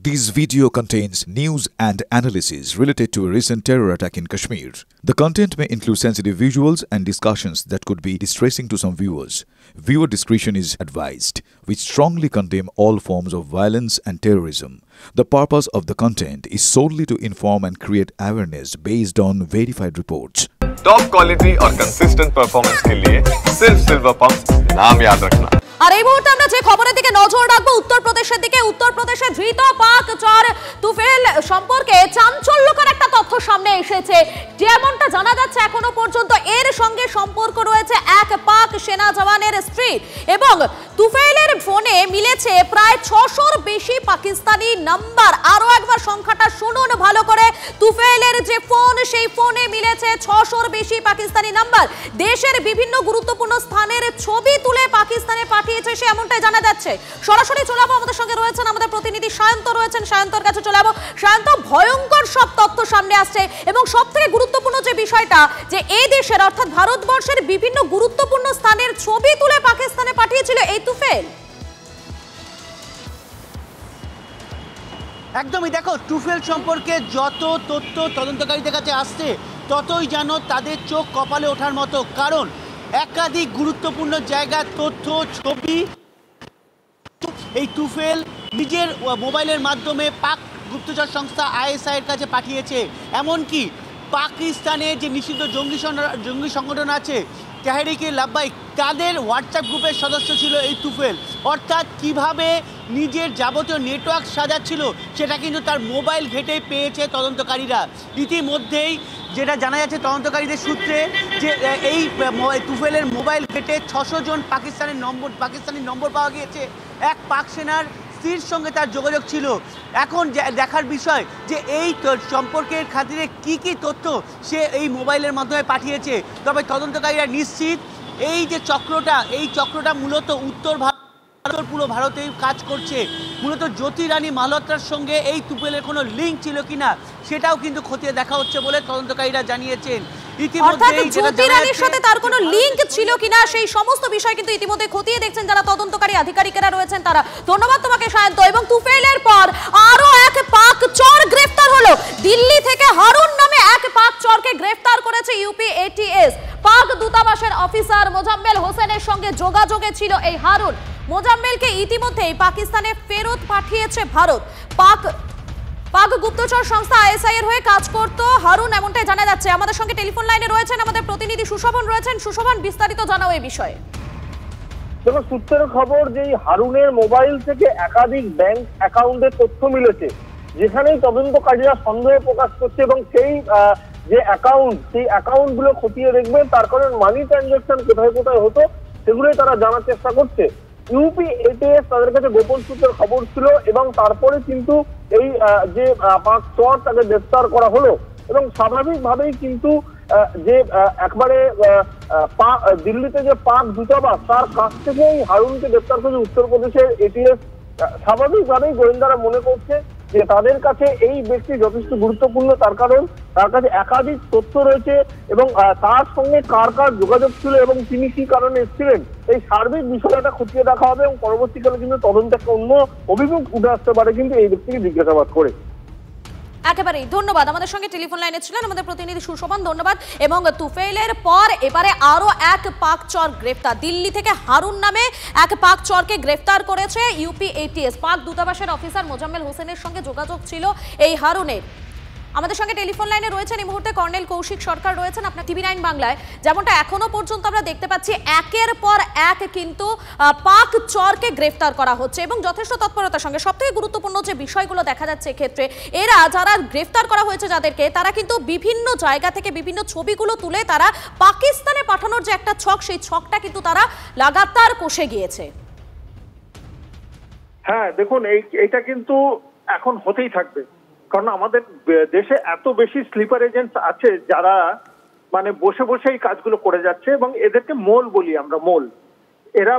This video contains news and analysis related to a recent terror attack in Kashmir. The content may include sensitive visuals and discussions that could be distressing to some viewers. Viewer discretion is advised. We strongly condemn all forms of violence and terrorism. The purpose of the content is solely to inform and create awareness based on verified reports. Top quality और consistent performance के लिए सिर्फ silver pump नाम याद रखना। আর এই মুহূর্তে আমরা যে খবরের দিকে নজর রাখবো উত্তরপ্রদেশের দিকে। উত্তরপ্রদেশে ধৃত পাক চর তুফেল সম্পর্কে চাঞ্চল্যকর একটা তথ্য সামনে এসেছে। যেমনটা জানা যাচ্ছে এখনো পর্যন্ত এর সঙ্গে সম্পর্ক রয়েছে এক পাক সেনা জওয়ানের স্ত্রী এবং তুফেলের ফোনে মিলেছে প্রায় 600-র বেশি পাকিস্তানি নাম্বার। আরো একবার সংখ্যাটা শুনুন ভালো করে। তুফেলের যে ফোন সেই ফোনে মিলেছে 600-র বেশি পাকিস্তানি নাম্বার। দেশের বিভিন্ন গুরুত্বপূর্ণ স্থানের ছবি তুলে পাকিস্তানে পাঠিয়েছে সে, এমনটাই জানা যাচ্ছে। সরাসরি চলে যাবো, আমাদের সঙ্গে রয়েছেন আমাদের প্রতিনিধি সায়ন্ত রয়েছেন, সায়ন্তর কাছে চলে যাবো। সায়ন্ত, ভয়ঙ্কর সব তথ্য সামনে আসছে এবং সবথেকে গুরুত্বপূর্ণ যে বিষয়টা যে এই দেশের অর্থাৎ ভারতবর্ষের বিভিন্ন গুরুত্বপূর্ণ স্থানের ছবি তুলে পাকিস্তানে পাঠিয়েছিল এই তুফেল। একদমই, দেখো তুফেল সম্পর্কে যত তথ্য তদন্তকারীদের কাছে আসছে ততই যেন তাদের চোখ কপালে ওঠার মতো, কারণ একাধিক গুরুত্বপূর্ণ জায়গার তথ্য ছবি এই তুফেল নিজের মোবাইলের মাধ্যমে পাক গুপ্তচর সংস্থা আইএসআই এর কাছে পাঠিয়েছে। এমনকি পাকিস্তানে যে নিষিদ্ধ জঙ্গি সংগঠন আছে তেহরিকে লাব্বাইক, তাদের হোয়াটসঅ্যাপ গ্রুপের সদস্য ছিল এই তুফেল। অর্থাৎ কিভাবে নিজের যাবতীয় নেটওয়ার্ক সাজাচ্ছিল সেটা কিন্তু তার মোবাইল ঘেঁটে পেয়েছে তদন্তকারীরা। ইতিমধ্যেই যেটা জানা যাচ্ছে তদন্তকারীদের সূত্রে যে এই তুফেলের মোবাইল ঘেঁটে 600 জন পাকিস্তানি নম্বর পাওয়া গিয়েছে। এক পাক সেনার স্ত্রীর সঙ্গে তার যোগাযোগ ছিল। এখন দেখার বিষয় যে এই সম্পর্কের খাতিরে কি তথ্য সে এই মোবাইলের মাধ্যমে পাঠিয়েছে। তবে তদন্তকারীরা নিশ্চিত এই যে চক্রটা মূলত পুরো ভারতেই কাজ করছে। মূলত জ্যোতি রানী মালহোত্রার সঙ্গে এই তুফেলের কোনো লিঙ্ক ছিল কিনা সেটাও কিন্তু খতিয়ে দেখা হচ্ছে বলে তদন্তকারীরা জানিয়েছেন। তার কোনো লিঙ্ক ছিল কিনা সেই সমস্ত বিষয় কিন্তু ইতিমধ্যে খতিয়ে দেখছেন যারা তদন্তকারী আধিকারিকেরা রয়েছেন তারা। ধন্যবাদ তোমাকে সায়ন্ত। এবং তুফেলের পর আরো এক পাক চর গ্রেফতার হলো। দিল্লি থেকে হারুন নামে এক পাক চরকে গ্রেফতার করেছে ইউপি এটিএস। পাক দূতাবাসের অফিসার মোজাম্মেল হোসেনের সঙ্গে যোগাযোগে ছিল এই হারুন। মোজাম্মেলকে ইতিমধ্যেই পাকিস্তানে ফেরত পাঠিয়েছে ভারত। পাক গুপ্তচর সংস্থা আইএসআই এর হয়ে কাজ করত হারুন, এমনটাই জানা যাচ্ছে। আমাদের সঙ্গে টেলিফোন লাইনে রয়েছেন আমাদের প্রতিনিধি সুশোভন রয়েছেন। সুশোভন, বিস্তারিত জানাও এই বিষয়ে। দেখো, সূত্রের খবর যে হারুনের মোবাইল থেকে একাধিক ব্যাংক অ্যাকাউন্টের তথ্য মিলেছে, যেখানেই তদন্তকারীরা সন্দেহ প্রকাশ করছে এবং সেই যে অ্যাকাউন্ট সেই অ্যাকাউন্টগুলো খতিয়ে দেখবে, তার কারণ মানি ট্রানজাকশন কোথায় কোথায় হতো সেগুলোই তারা জানার চেষ্টা করছে। ইউপি এটিএস তাদের কাছে গোপন সূত্রের খবর ছিল এবং তারপরে কিন্তু এই যে পাক চর তাকে গ্রেফতার করা হলো এবং স্বাভাবিকভাবেই কিন্তু যে একবারে দিল্লিতে যে পাক দূতাবাস তার কাছ থেকেই হারুনকে গ্রেফতার করেছে উত্তরপ্রদেশের এটিএস। স্বাভাবিকভাবেই গোয়েন্দারা মনে করছে যে তাদের কাছে এই ব্যক্তি যথেষ্ট গুরুত্বপূর্ণ, তার কারণ তার কাছে একাধিক তথ্য রয়েছে এবং তার সঙ্গে কার যোগাযোগ ছিল এবং তিনি কি কারণে এসেছিলেন এই সার্বিক বিষয়টা খতিয়ে দেখা হবে এবং পরবর্তীকালে কিন্তু তদন্তে একটা অন্য অভিমুখ উঠে আসতে পারে কিন্তু এই ব্যক্তিকে জিজ্ঞাসাবাদ করে। একেবারেই ধন্যবাদ। আমাদের সঙ্গে টেলিফোন লাইনে ছিলেন আমাদের প্রতিনিধি সুশোভন, ধন্যবাদ। এবং তুফেলের পর এবারে আরো এক পাক চর গ্রেফতার। দিল্লি থেকে হারুন নামে এক পাক চরকে গ্রেফতার করেছে ইউপি এটিএস। পাক দূতাবাসের অফিসার মোজাম্মেল হোসেনের সঙ্গে যোগাযোগ ছিল এই হারুনের। আমাদের সঙ্গে টেলিফোন লাইনে রয়েছেন এই মুহূর্তে কর্নেল কৌশিক সরকার রয়েছেন আপনার টিভি 9 বাংলায়। যেমনটা এখনো পর্যন্ত আমরা দেখতে পাচ্ছি একের পর এক কিন্তু পাক চরকে গ্রেফতার করা হচ্ছে এবং যথেষ্ট তৎপরতার সঙ্গে। সবথেকে গুরুত্বপূর্ণ যে বিষয়গুলো দেখা যাচ্ছে এক্ষেত্রে, এরা যারা গ্রেফতার করা হয়েছে যাদেরকে, তারা কিন্তু বিভিন্ন জায়গা থেকে বিভিন্ন ছবিগুলো তুলে তারা পাকিস্তানে পাঠানোর যে একটা ছক, সেই ছকটা কিন্তু তারা লাগাতার কষে গিয়েছে। হ্যাঁ, দেখুন এইটা কিন্তু এখন হতেই থাকবে, কারণ আমাদের দেশে এত বেশি স্লিপার এজেন্টস আছে যারা মানে বসে বসে এই কাজগুলো করে যাচ্ছে এবং এদেরকে মোল বলি আমরা। মোল এরা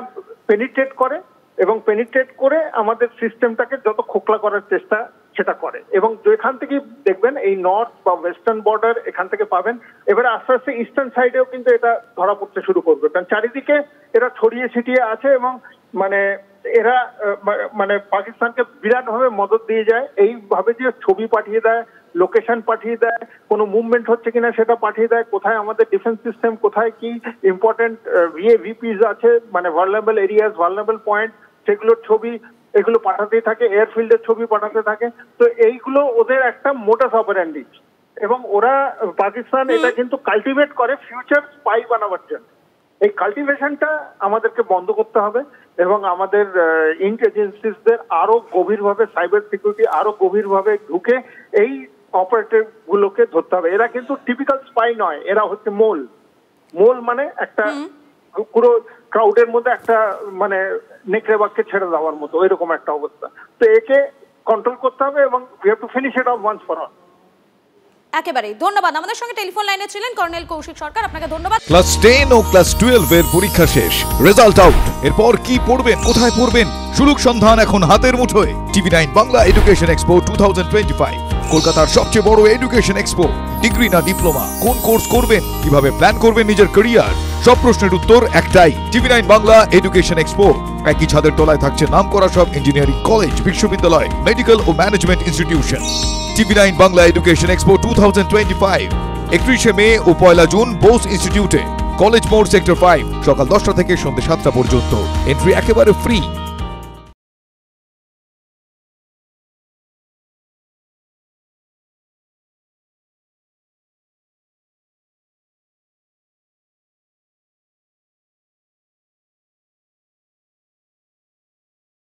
পেনিট্রেট করে এবং পেনিট্রেট করে আমাদের সিস্টেমটাকে যত খোকলা করার চেষ্টা সেটা করে এবং যেখান থেকে দেখবেন এই নর্থ বা ওয়েস্টার্ন বর্ডার এখান থেকে পাবেন। এবারে আস্তে আস্তে ইস্টার্ন সাইডেও কিন্তু এটা ধরা পড়তে শুরু করবে, কারণ চারিদিকে এরা ছড়িয়ে ছিটিয়ে আছে এবং মানে এরা মানে পাকিস্তানকে বিরাটভাবে মদত দিয়ে যায়, এইভাবে যে ছবি পাঠিয়ে দেয়, লোকেশন পাঠিয়ে দেয়, কোনো মুভমেন্ট হচ্ছে কিনা সেটা পাঠিয়ে দেয়, কোথায় আমাদের ডিফেন্স সিস্টেম, কোথায় কি ইম্পর্টেন্ট ভিএভিপিস আছে, মানে ভালনারেবল এরিয়াস, ভালনারেবল পয়েন্ট, সেগুলোর ছবি এগুলো পাঠাতেই থাকে, এয়ারফিল্ডের ছবি পাঠাতে থাকে। তো এইগুলো ওদের একটা মোটাস অপারেন্ডি, এবং ওরা পাকিস্তান এটা কিন্তু কাল্টিভেট করে ফিউচার স্পাই বানাবার জন্য। এই কাল্টিভেশনটা আমাদেরকে বন্ধ করতে হবে এবং আমাদের ইন্টেলিজেন্সদের আরো গভীরভাবে, সাইবার সিকিউরিটি আরো গভীরভাবে ঢুকে এই অপারেটিভ গুলোকে ধরতে হবে। এরা কিন্তু টিপিক্যাল স্পাই নয়, এরা হচ্ছে মোল মানে একটা পুরো ক্রাউডের মধ্যে একটা মানে নেকড়ে বাঘকে ছেড়ে দেওয়ার মতো এরকম একটা অবস্থা। তো একে কন্ট্রোল করতে হবে এবং we have to finish it of wands for all. একেবারেই ধন্যবাদ। আমাদের সঙ্গে টেলিফোন লাইনে ছিলেন কর্নেল কৌশিক সরকার, আপনাকে ধন্যবাদ। ক্লাস 10 ও ক্লাস 12 এর পরীক্ষা শেষ, রেজাল্ট আউট। এরপর কি পড়বেন, কোথায় পড়বেন, সুলুক সন্ধান এখন হাতের মুঠোয়। TV9 বাংলা এডুকেশন এক্সপো 2025, কলকাতার সবচেয়ে বড় এডুকেশন এক্সপো। ডিগ্রি না ডিপ্লোমা, কোন কোর্স করবেন, কিভাবে প্ল্যান করবেন নিজের ক্যারিয়ার, সব প্রশ্নের উত্তর একটাই। TV9 Bangla education expo. একই ছাদের তলায় থাকছে নামকরা সব ইঞ্জিনিয়ারিং কলেজ, বিশ্ববিদ্যালয়, মেডিকেল ও management institution. TV9 Bangla education expo 2025, 31 May ও 1 জুন বোস ইনস্টিটিউটে, কলেজ মোড়, সেক্টর 5, সকাল 10টা থেকে সন্ধ্যে 7টা পর্যন্ত। এন্ট্রি একেবারে ফ্রি।